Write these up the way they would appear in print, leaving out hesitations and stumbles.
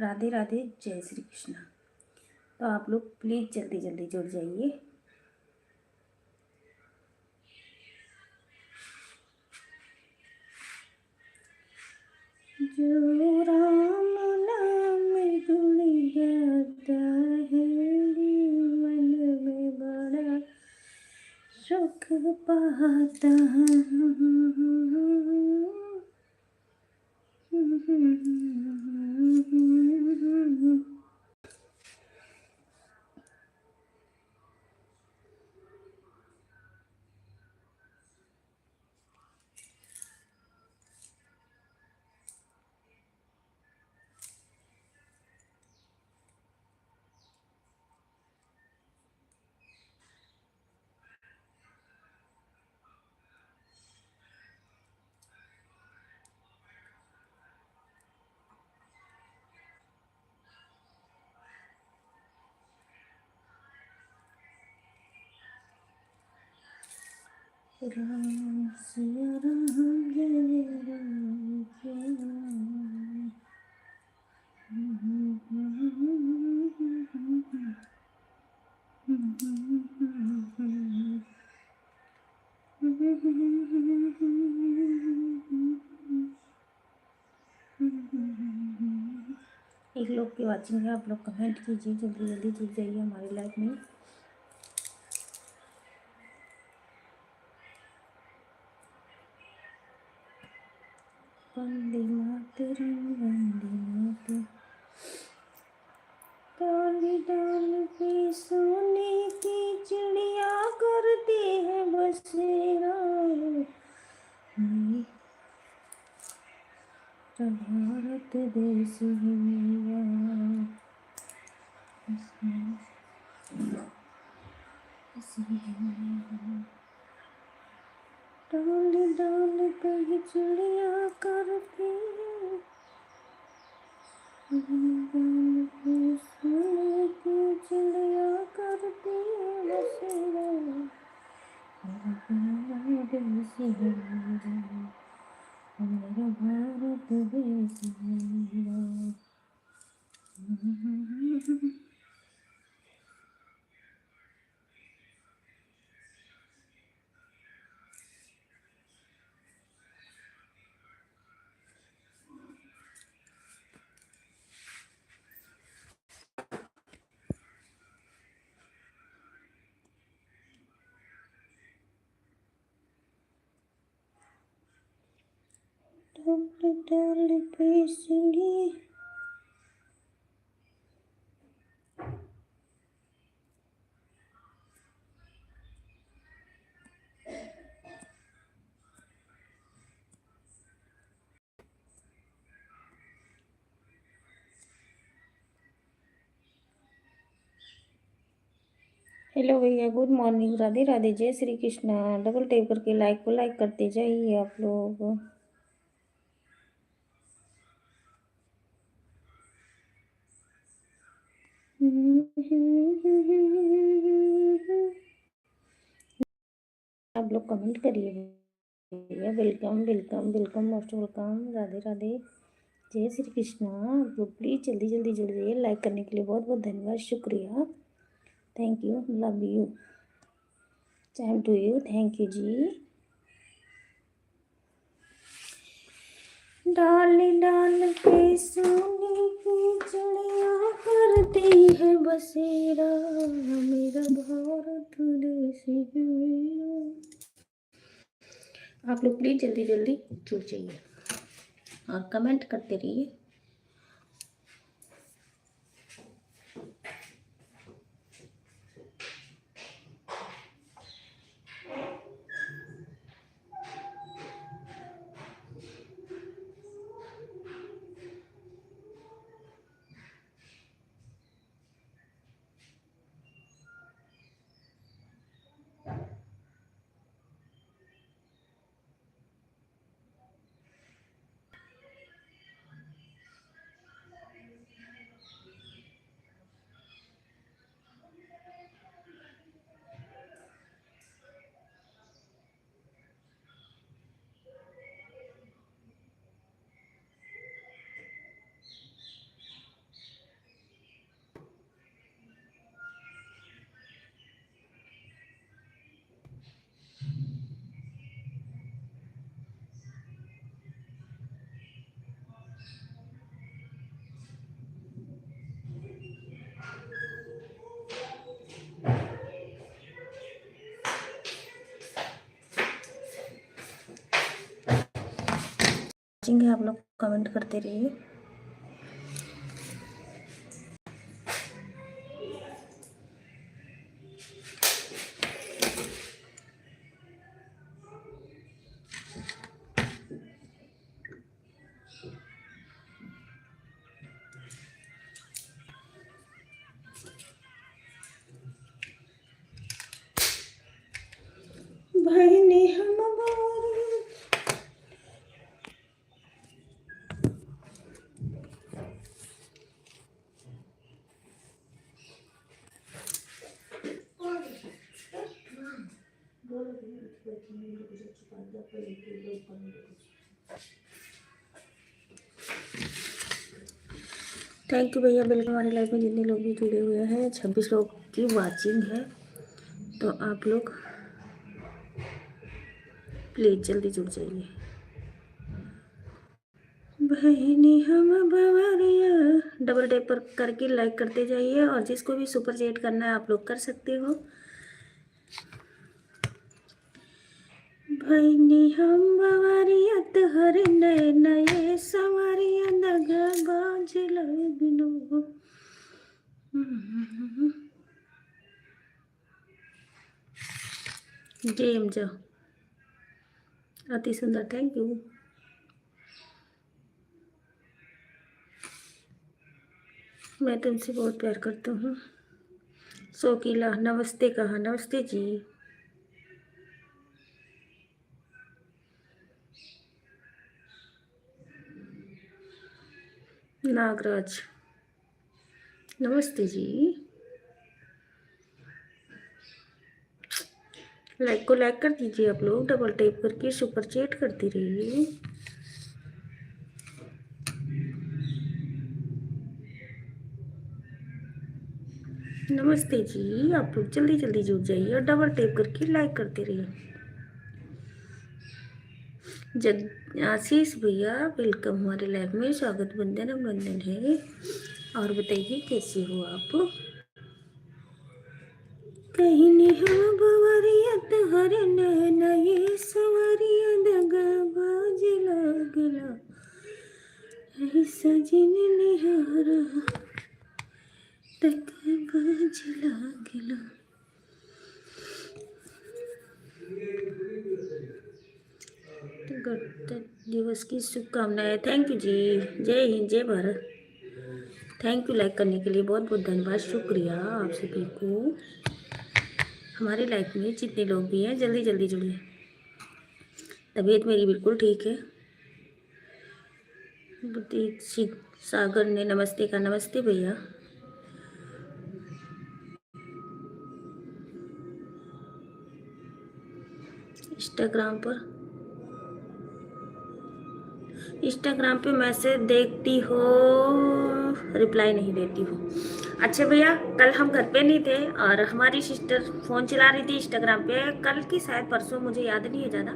राधे राधे, जय श्री कृष्णा। तो आप लोग प्लीज़ जल्दी जल्दी जुड़ जाइए। जो राम नाम गुण गाता है, जीवन में बड़ा सुख पाता है। राम सिया राम जय राम सिया राम। एक लोग की वाचिंग है, आप लोग कमेंट कीजिए, जल्दी जल्दी जुड़ जाइए हमारी लाइफ में। वंदे मातरम, वंदे मातरम। डाली डाल पे सोने की चिड़िया करती है बसेरा, भारत देश है मेरा। डाल डाल पे चिड़िया करती है, डाल पे सोने की चिड़िया करती है बसेरा, मेरा देश है मेरा, मेरा भारत देश है मेरा। डाल डाल पे चिड़िया। हेलो भैया, गुड मॉर्निंग, राधे राधे, जय श्री कृष्णा। डबल टैप करके लाइक को लाइक करते जाइए आप लोग। आप लोग कमेंट करिए भैया। Welcome welcome welcome, most welcome, Radhe Radhe, जय श्री कृष्णा। आप लोग प्लीज़ जल्दी जल्दी जुड़ जाइए। लाइक करने के लिए बहुत बहुत धन्यवाद, शुक्रिया, thank you, love you, same to you, thank you जी। डाल डाल पे सोने की चिड़िया करती है बसेरा, मेरा भारत देश है मेरा। आप लोग प्लीज जल्दी जल्दी जुड़ जाइए और कमेंट करते रहिए। वाचिंग है आप लोग कमेंट करते रहिए। भाई ने हम थैंक यू भैया, बिल्कुल हमारी लाइफ में जितने लोग भी जुड़े हुए हैं 26 लोग की वाचिंग है, तो आप लोग प्लीज़ जल्दी जुड़ जाइए। बहनी हम बवरिया डबल टैप पर करके लाइक करते जाइए, और जिसको भी सुपर चैट करना है आप लोग कर सकते हो। बहनी हम बवरिया तहर नए नए सवरिया दगा बाज लगनो। गेम जो अति सुंदर, थैंक यू। मैं तुमसे बहुत प्यार करता हूँ। शोकीला नमस्ते कहा, नमस्ते जी। नागराज नमस्ते जी। लाइक को लाइक कर दीजिए आप लोग, डबल टैप करके सुपर चैट करते रहिए। नमस्ते जी, आप लोग जल्दी जल्दी जुड़ जाइए और डबल टैप करके लाइक करते रहिए। जग आशीष भैया वेलकम हमारे लाइफ में, स्वागत बंदन अभिनंदन है। और बताइए कैसे हो आप। कहीं नहीं हम बवरिया तहर नैना ये सवरिया दगा बाज लागला है सजन निहारा दगा बाज लागला। गणतंत्र दिवस की शुभकामनाएं। थैंक यू जी, जय हिंद जय भारत। थैंक यू लाइक करने के लिए, बहुत बहुत धन्यवाद, शुक्रिया आप सभी को। हमारी लाइफ में जितने लोग भी हैं जल्दी जल्दी जुड़िए। तबीयत मेरी बिल्कुल ठीक है। बुटीक सागर ने नमस्ते का, नमस्ते भैया। इंस्टाग्राम पे मैसेज देखती हो, रिप्लाई नहीं देती हो। अच्छा भैया, कल हम घर पे नहीं थे और हमारी सिस्टर फ़ोन चला रही थी इंस्टाग्राम पे, कल की शायद परसों, मुझे याद नहीं है ज़्यादा।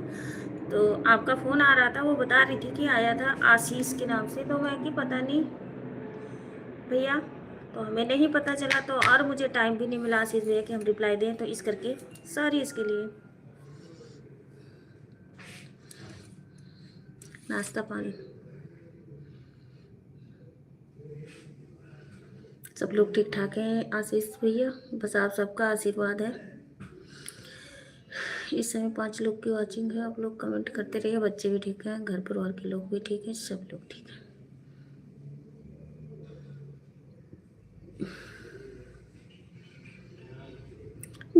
तो आपका फ़ोन आ रहा था, वो बता रही थी कि आया था आशीष के नाम से, तो मैं कि पता नहीं भैया, तो हमें नहीं पता चला, तो और मुझे टाइम भी नहीं मिला आशीष भैया कि हम रिप्लाई दें, तो इस करके सॉरी इसके लिए। नाश्ता पानी सब लोग ठीक ठाक हैं आशीष भैया, बस आप सबका आशीर्वाद है। इस समय 5 लोग की वॉचिंग है, आप लोग कमेंट करते रहिए। बच्चे भी ठीक हैं, घर परिवार के लोग भी ठीक हैं, सब लोग ठीक हैं।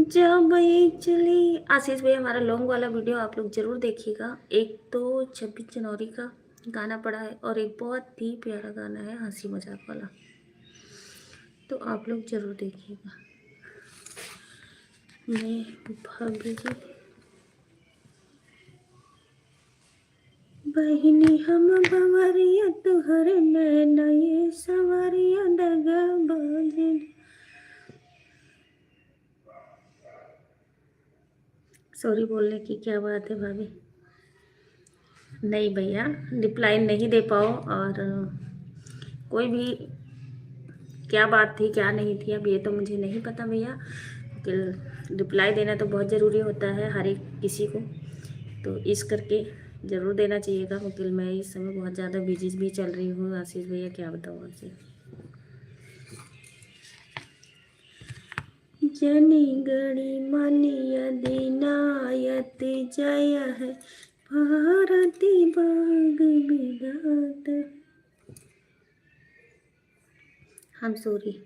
जा भाई चली आशीष भाई, हमारा लॉन्ग वाला वीडियो आप लोग जरूर देखिएगा। एक तो 26 जनवरी का गाना पड़ा है और एक बहुत ही प्यारा गाना है हंसी मजाक वाला, तो आप लोग जरूर देखिएगा। मैं भाभी जी बहिनी हम बवरिया तुहर नैना ये सवरिया दगा बाजन। सॉरी बोलने की क्या बात है भाभी। नहीं भैया, रिप्लाई नहीं दे पाओ, और कोई भी क्या बात थी क्या नहीं थी अब ये तो मुझे नहीं पता भैया, कि रिप्लाई देना तो बहुत ज़रूरी होता है हर एक किसी को, तो इस करके ज़रूर देना चाहिएगा। वकील मैं इस समय बहुत ज़्यादा बिजी भी चल रही हूँ आशीष भैया, क्या बताऊँ आपसे। जनी गणी मानी अधिनायत जय है भारती बाग विधात। हम सॉरी,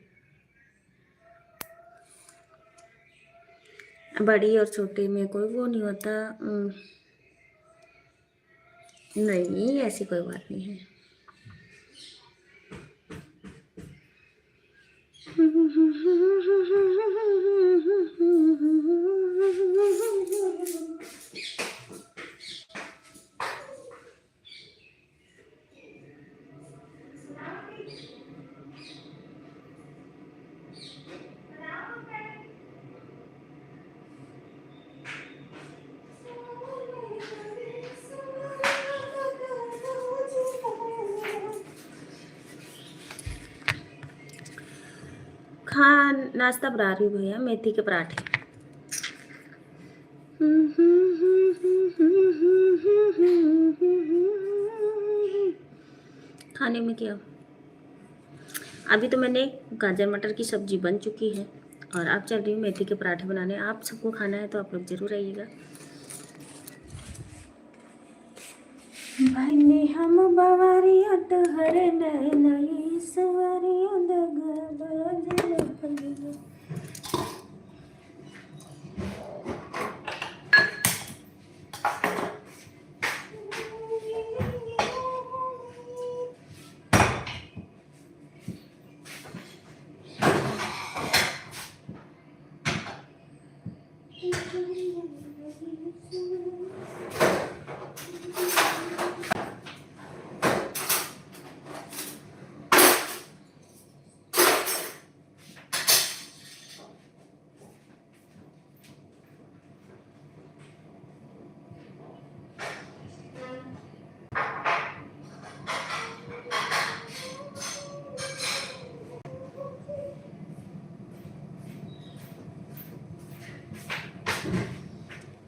बड़ी और छोटी में कोई वो नहीं होता। नहीं ऐसी कोई बात नहीं है। नाश्ता बना रही हूँ भैया, मेथी के पराठे। खाने में क्या, अभी तो मैंने गाजर मटर की सब्जी बन चुकी है और अब चल रही हूँ मेथी के पराठे बनाने। आप सबको खाना है तो आप लोग जरूर आइएगा। भाई हम बवारिया तहर नई सवारिया दगर बाजल।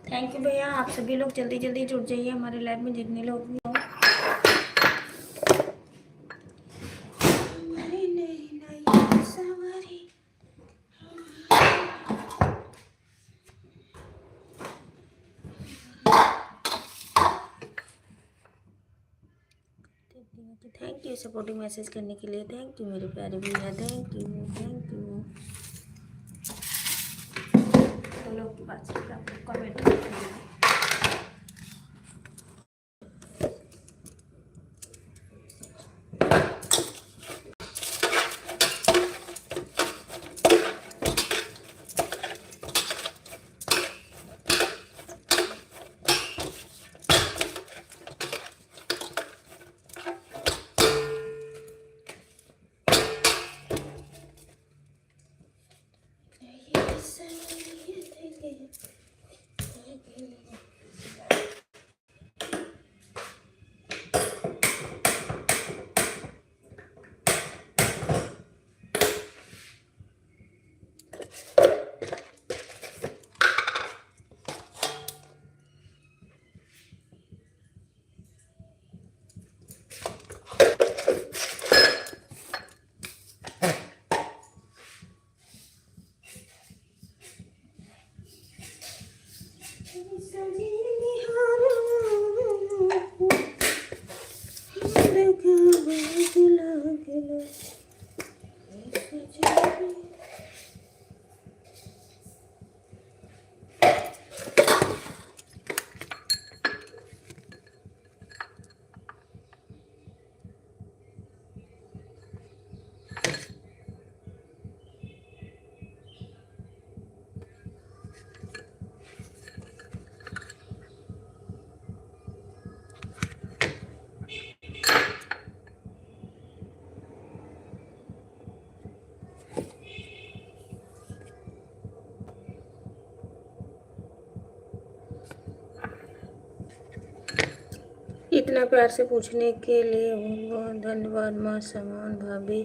थैंक यू भैया, आप सभी लोग जल्दी जल्दी जुड़ जाइए हमारे लाइव में, जितने लोग भी हो। थैंक यू सपोर्टिव मैसेज करने के लिए, थैंक यू मेरे प्यारे भैया, थैंक यू थैंक यू। चलो की बात कमेंट इतना प्यार से पूछने के लिए बहुत धन्यवाद। माँ समान भाभी,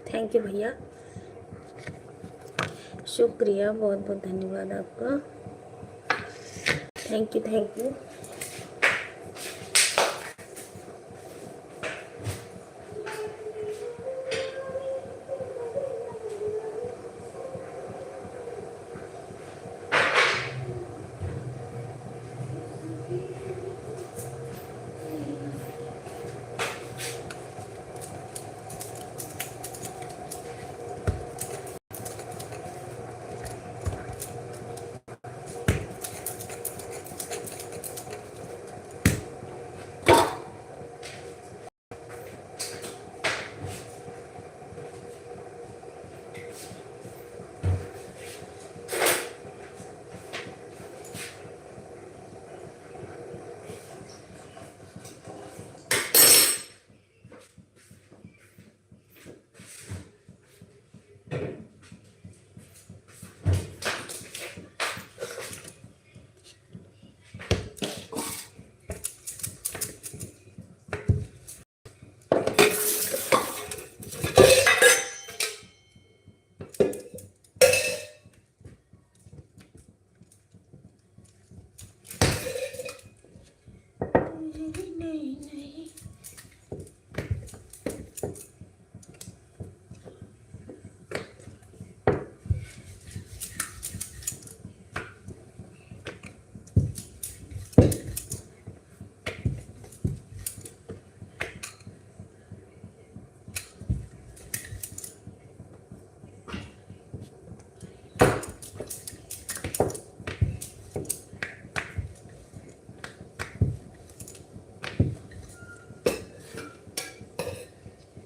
थैंक यू भैया, शुक्रिया, बहुत बहुत धन्यवाद आपका, थैंक यू, थैंक यू।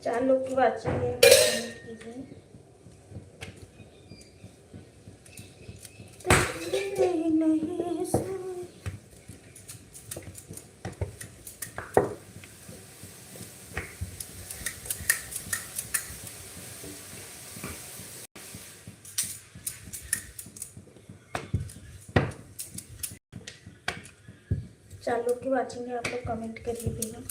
चार लोग की वाचिंग है, कीजिए। चार लोग की वाचिंग है, आप लोग कमेंट कर दीजिएगा।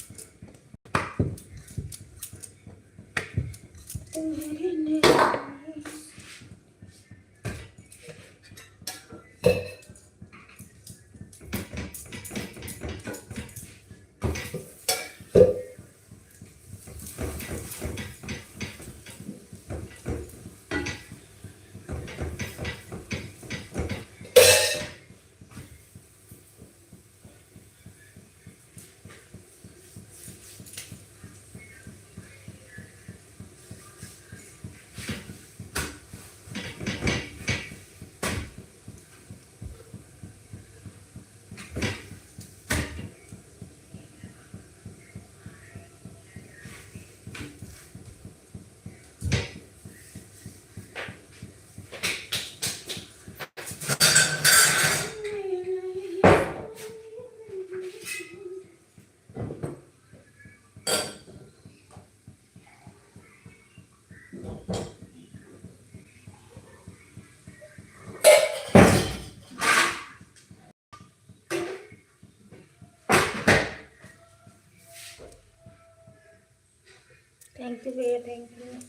थैंक यू भैया, थैंक यू।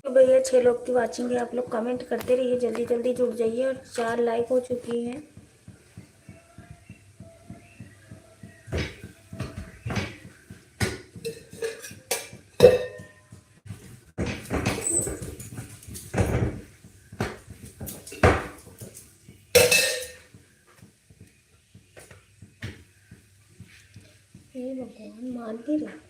तो भैया 6 लोग की वाचिंग है, आप लोग कमेंट करते रहिए, जल्दी जल्दी जुड़ जाइए। और 4 लाइक हो चुकी हैं। हे भगवान, मान ही रहे।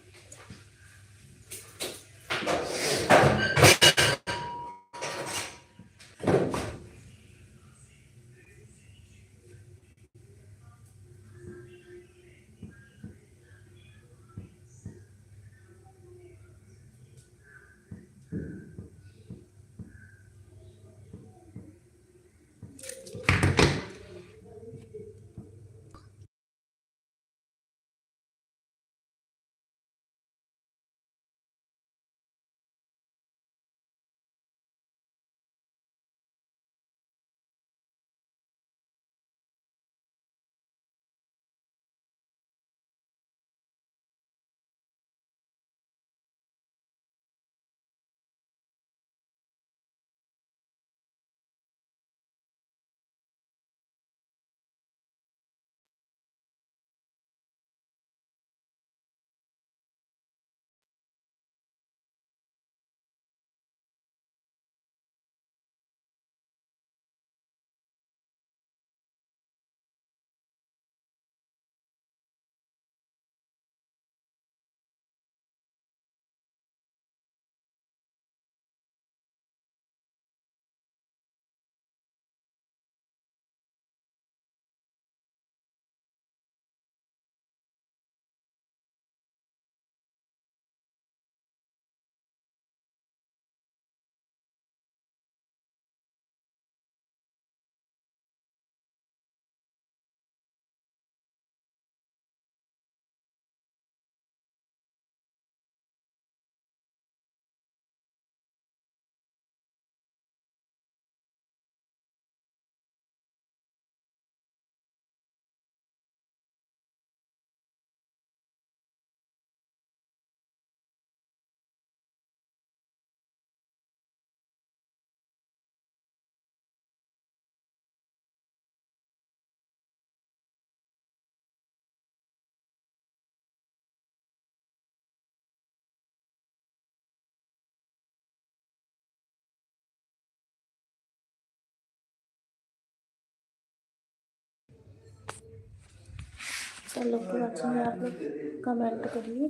चलो की वाचिंग आप लोग कमेंट करिए।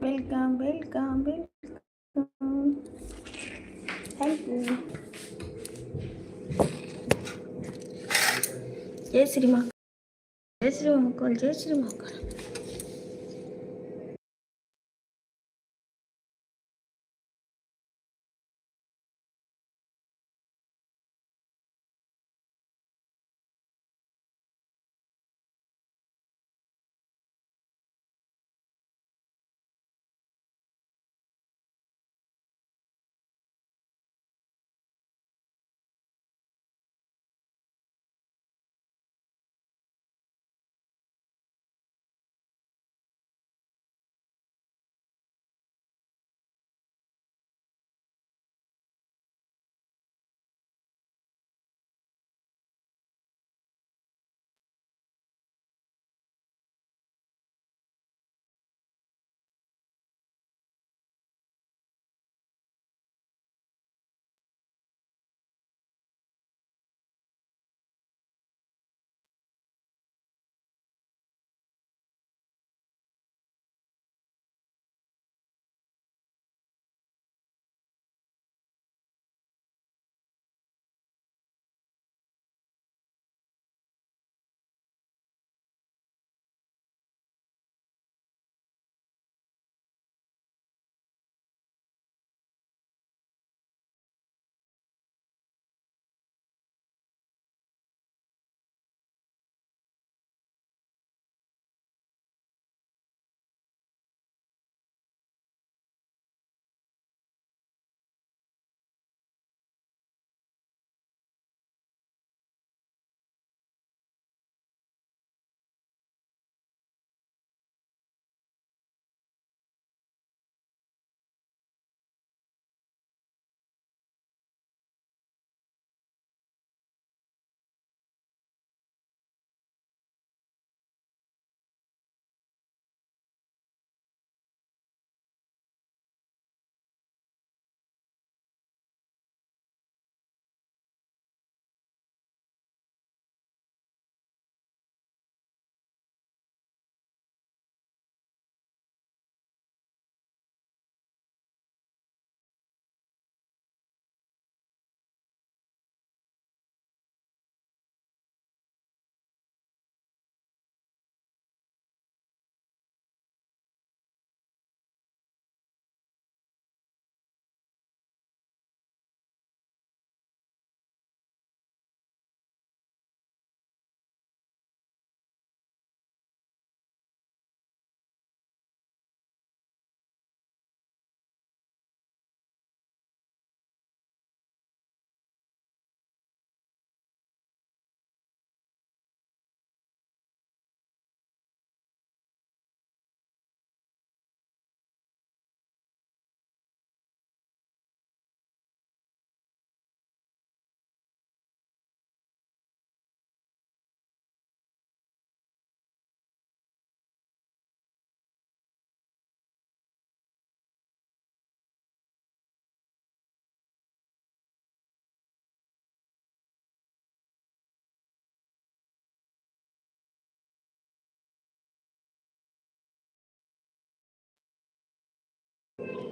Welcome welcome welcome, thank you. जय श्री महाकाल, जय श्री महाकाल, जय श्री महाकाल।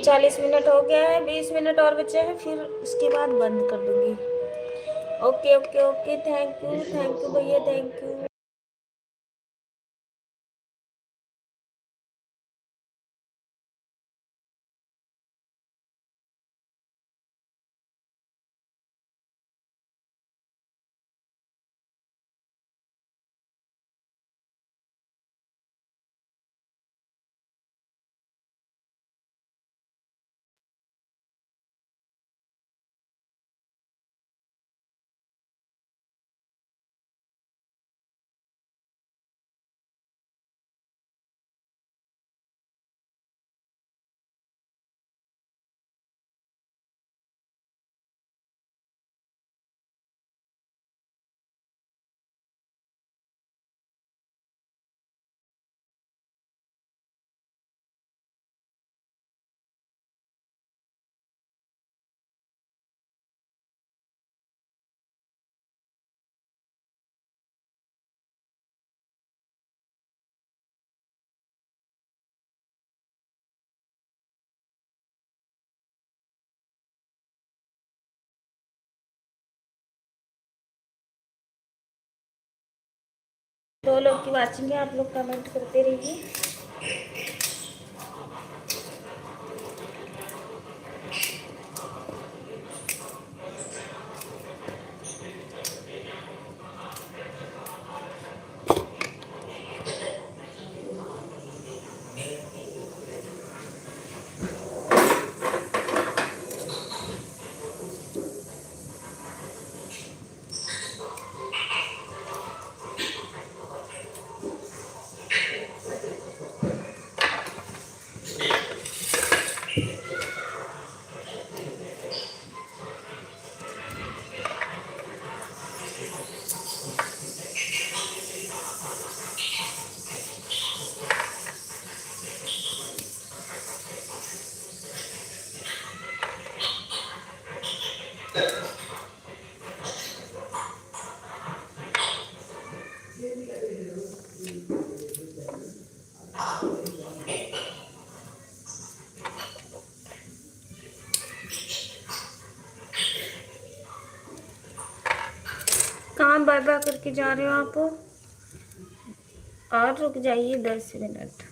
40 मिनट हो गया है, 20 मिनट और बचे हैं, फिर उसके बाद बंद कर दूंगी। Okay okay okay, thank you भैया, थैंक यू। दो लोग की वाचिंग है, आप लोग कमेंट करते रहिए। कहाँ बाय बाय करके जा रहे हो आप? और रुक जाइए 10 मिनट।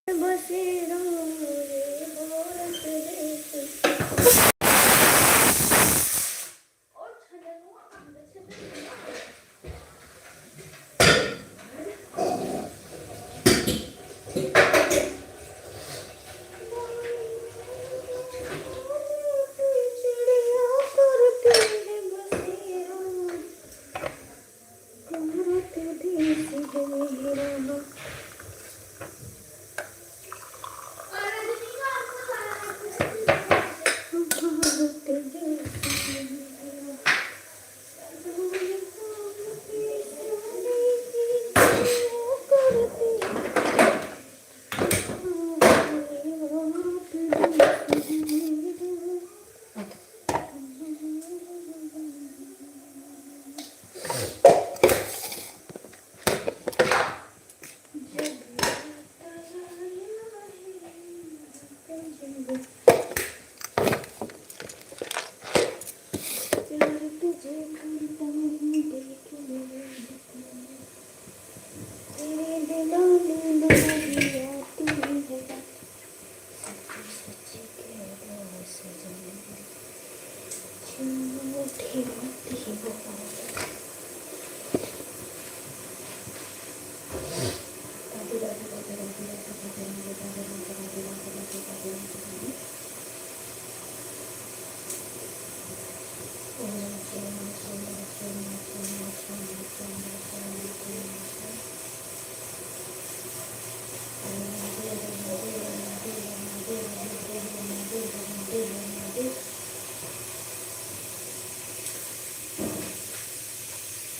बसेरा ये भारत देश। चिड़िया करती है बसेरा भारत देश है मेरा।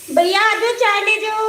भैया आ जाओ, चाय ले जाओ।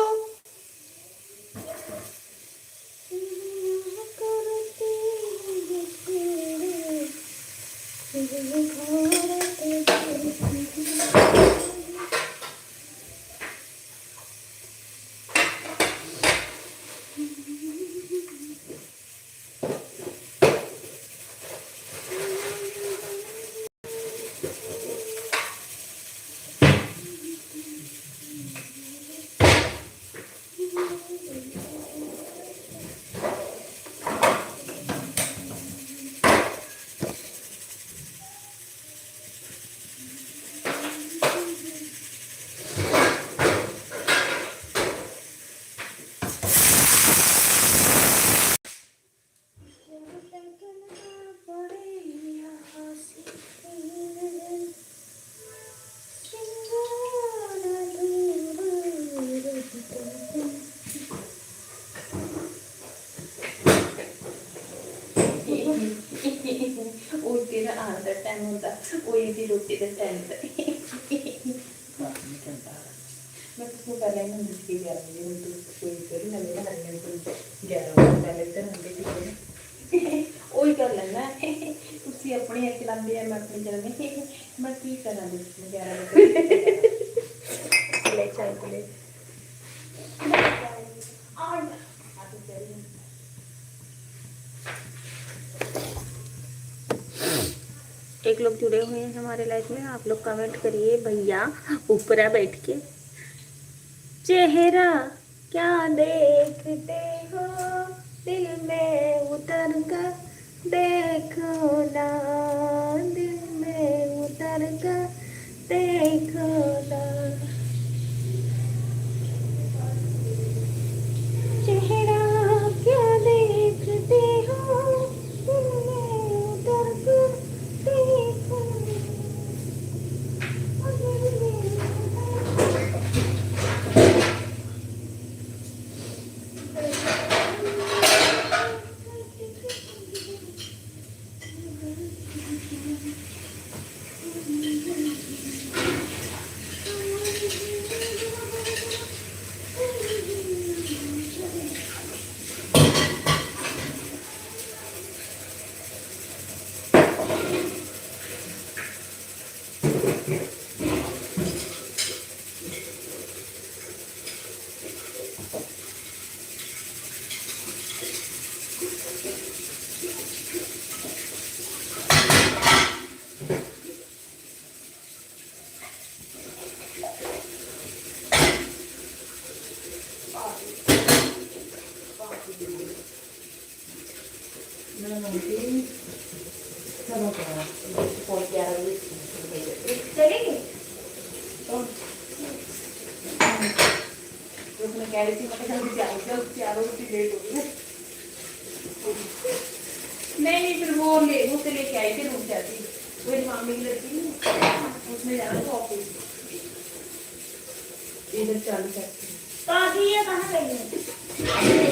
तेरा आने का टाइम होता वही रोटी का टाइम था। मैं तो पहले ही मंदिर के 11 बजे हम तो कोई कर ना मेरा हरियाणा को 11 बजे पहले तो हम देखते वही कर लेना उसी अपनी चलाते हैं। मैं अपनी चलाने मैं की करा 11 बजे ले चाय ले एक लोग जुड़े हुए हैं हमारे लाइफ में। आप लोग कमेंट करिए भैया ऊपर बैठ के। चेहरा क्या देखते हो दिल में उतर कर देखो ना, दिल में उतर कर देखो ना। चेहरा क्या देखते हो दिल में उतर कर देखो ना। मैं नमकीन चलो क्या फोन किया चलेंगे। तो उसने कह रही थी मैं जल्दी चारों उसकी लेट हो गई। नहीं फिर वो से लेके आई थी रूम से आती वही मामी की लड़की नहीं उसने जाना था ऑफिस इधर चालू करती तो अभी ये कहाँ गई है?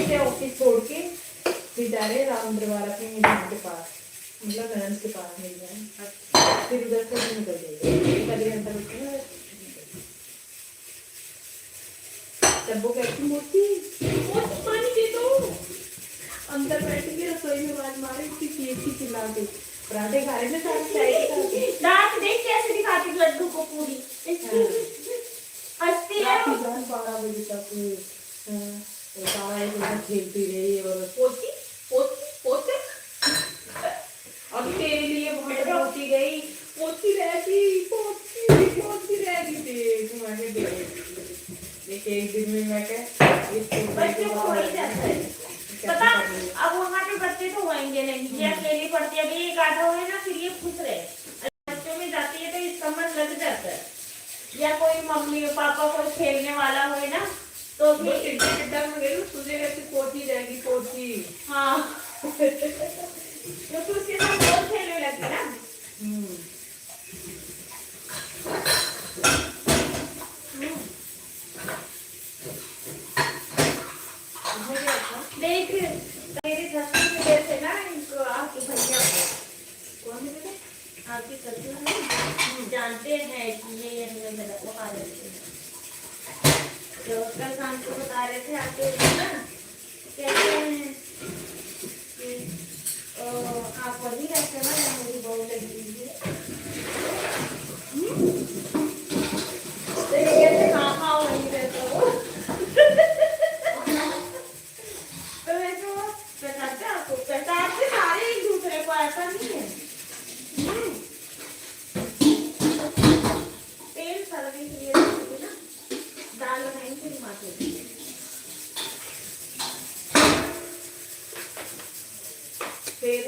है ऑफिस छोड़ के फिर जा रहे राम दरबार के मेरे के पास मतलब ननद के पास मिल जाए फिर उधर से निकल जाएगी एक आधे घंटा रुकते हैं जब वो कहती मोती मोती पानी दे दो अंदर बैठ के रसोई में आवाज मारे उसकी चीज चिल्ला के पराठे खा रहे थे साथ चाय के साथ दांत देख कैसे दिखाती लड्डू को पूरी हंसती है। 12 बजे तक सारा एक घंटा खेलती रही और पोती पोती पोते अब तेरे लिए बहुत रोती गई पोती रहेगी पोती रहेगी देख मैंने देख एक दिन में मैं बच्चे को हो ही जाता है पता। अब वहाँ पे बच्चे तो होंगे नहीं, ये अकेली पढ़ती है। अभी एक आधा है ना फिर ये खुश रहे। बच्चों में जाती है तो इसका मन लग जाता है, या कोई मम्मी पापा कोई खेलने वाला हो ना तो फिर तुझे कैसे पोती रहेगी पोती। हाँ क्योंकि उसके साथ बहुत खेलने लगती ना। देख मेरे ससुर के जैसे ना इनको आपके भैया कौन है आपके ससुर जानते हैं कि ये हमें गलत बता रहे थे। जो कल शाम को बता रहे थे आपके ना कहते हैं कि आप वही रहते ना जहाँ मेरी बहू लगी है। तो ये कहते हाँ हाँ वही रहता वो। तो मैं तो बताते आपको पहचानते सारे एक दूसरे को, ऐसा नहीं है। तेल सर्विंग के लिए ना दाल बनाएंगे फिर माते फिर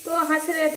तो हंस रहे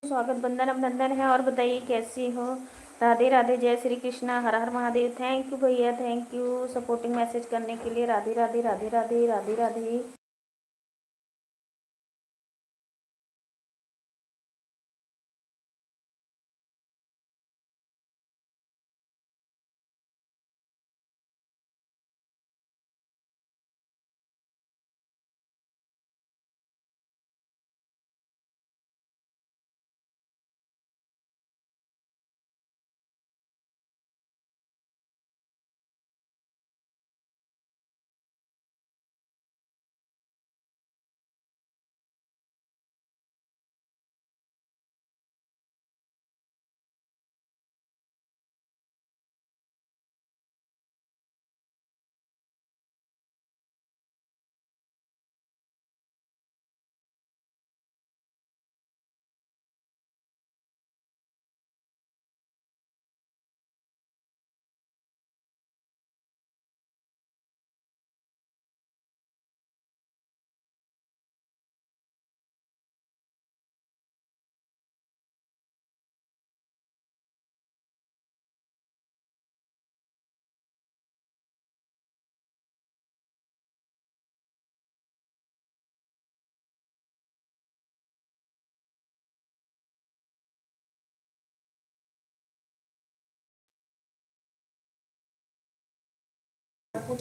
स्वागत, बंदन अभिनंदन है। और बताइए कैसी हो? राधे राधे, जय श्री कृष्णा, हर हर महादेव। थैंक यू भैया, थैंक यू सपोर्टिंग मैसेज करने के लिए। राधे राधे राधे राधे राधे राधे।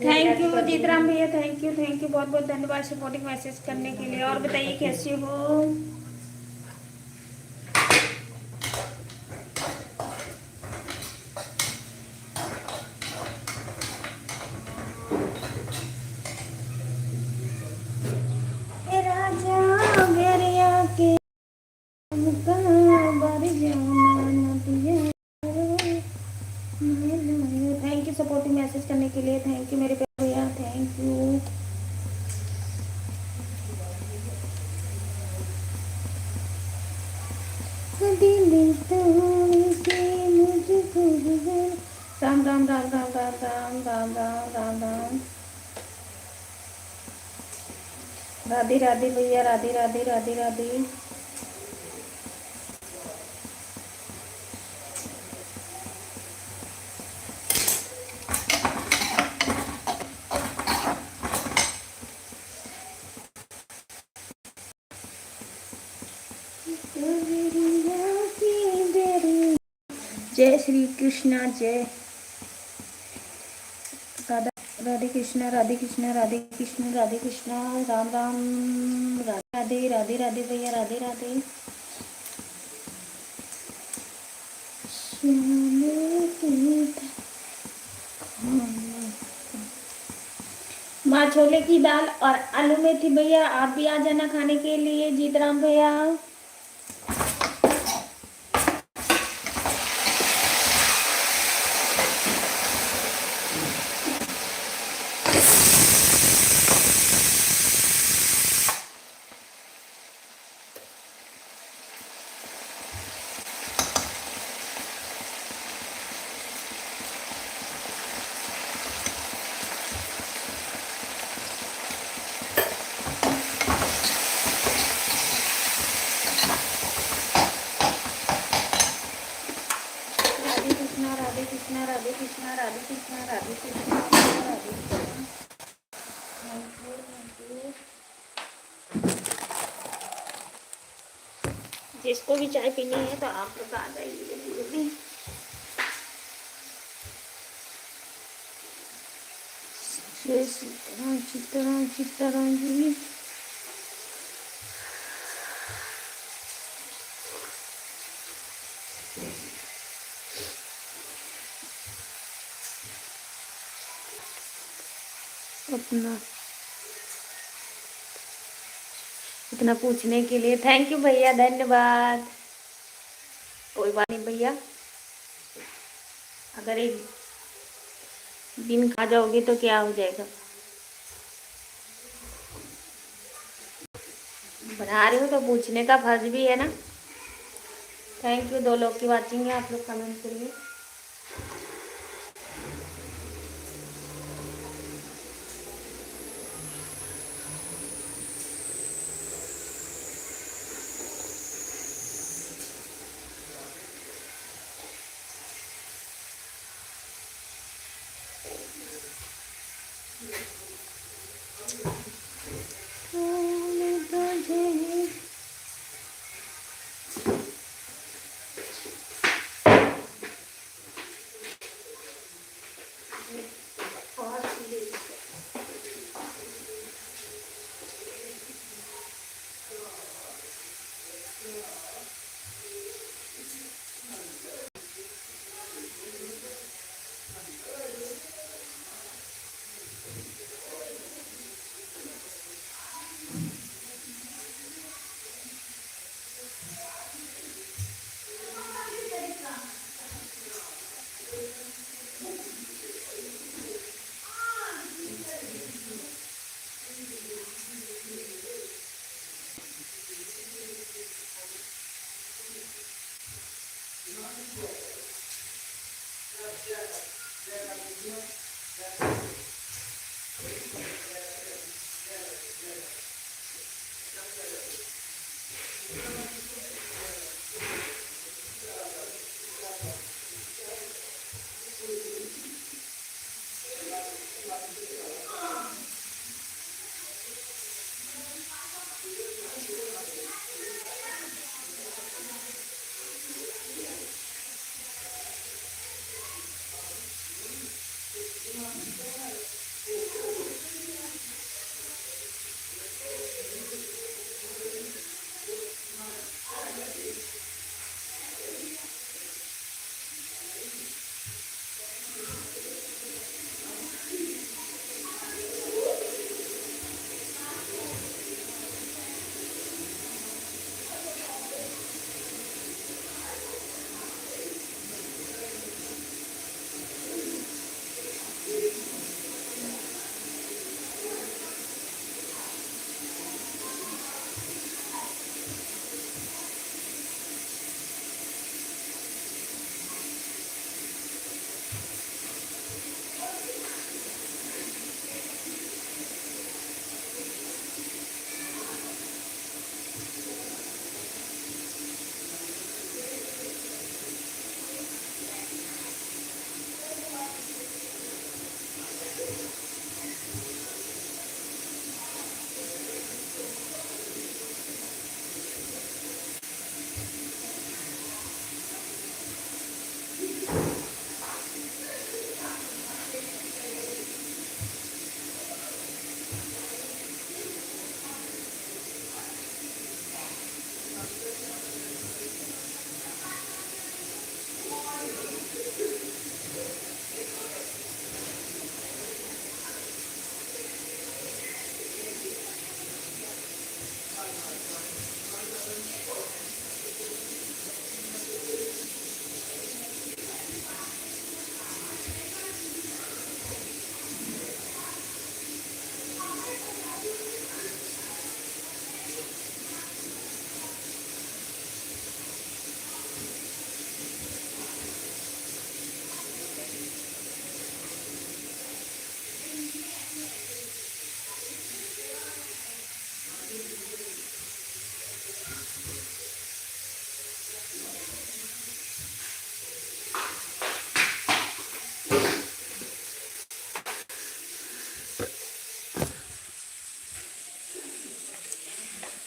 थैंक यू जीतराम भैया, थैंक यू बहुत बहुत धन्यवाद सपोर्टिंग मैसेज करने के लिए। और बताइए कैसी हो? ए राजा मेरिया के थैंक यू सपोर्टिंग मैसेज करने के लिए। थैंक यू मेरे प्यारे भैया, थैंक यू। राम राम राम राम राम राम राम राम राम राम। राधे राधे भैया, राधे राधे राधे राधे। जय श्री कृष्णा, जय राधा राधे कृष्णा, राधे कृष्णा, राधे कृष्णा, राधे कृष्णा, राम राम, राधे राधे राधे राधे भैया, राधे राधे। माँ छोले की दाल और आलू में थी भैया, आप भी आ जाना खाने के लिए जीतराम भैया। राधे कृष्णा, राधे कृष्णा, राधे कृष्णा, राधे कृष्णा, राधे कृष्णा। जिसको भी चाय पीनी है तो आप लोग आ जाइए जल्दी। जय सीताराम, सीताराम, सीताराम जी। अपना इतना पूछने के लिए थैंक यू भैया, धन्यवाद। कोई बात नहीं भैया, अगर एक दिन खा जाओगे तो क्या हो जाएगा। बना रहे हो तो पूछने का फर्ज भी है ना। थैंक यू, 2 लोग की वाचिंग है, आप लोग कमेंट करिए।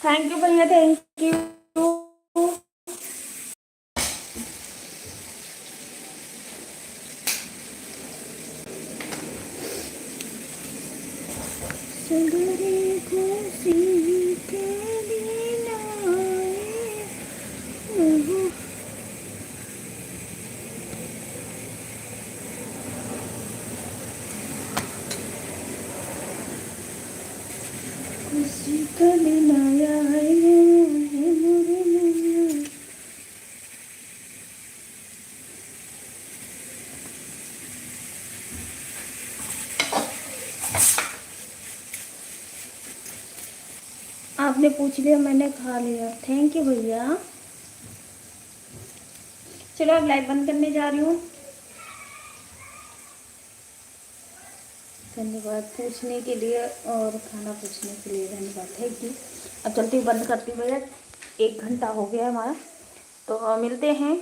थैंक यू भैया, थैंक यू। सगरे खुशी के दिन आए, खुशी का दिन आया है मोरे नैया। आपने पूछ लिया, मैंने खा लिया। थैंक यू भैया। चलो अब लाइव बंद करने जा रही हूँ। धन्यवाद पूछने के लिए और खाना पूछने के लिए, धन्यवाद, थैंक यू। अब चलती बंद करती हूँ भैया, 1 घंटा हो गया हमारा, तो मिलते हैं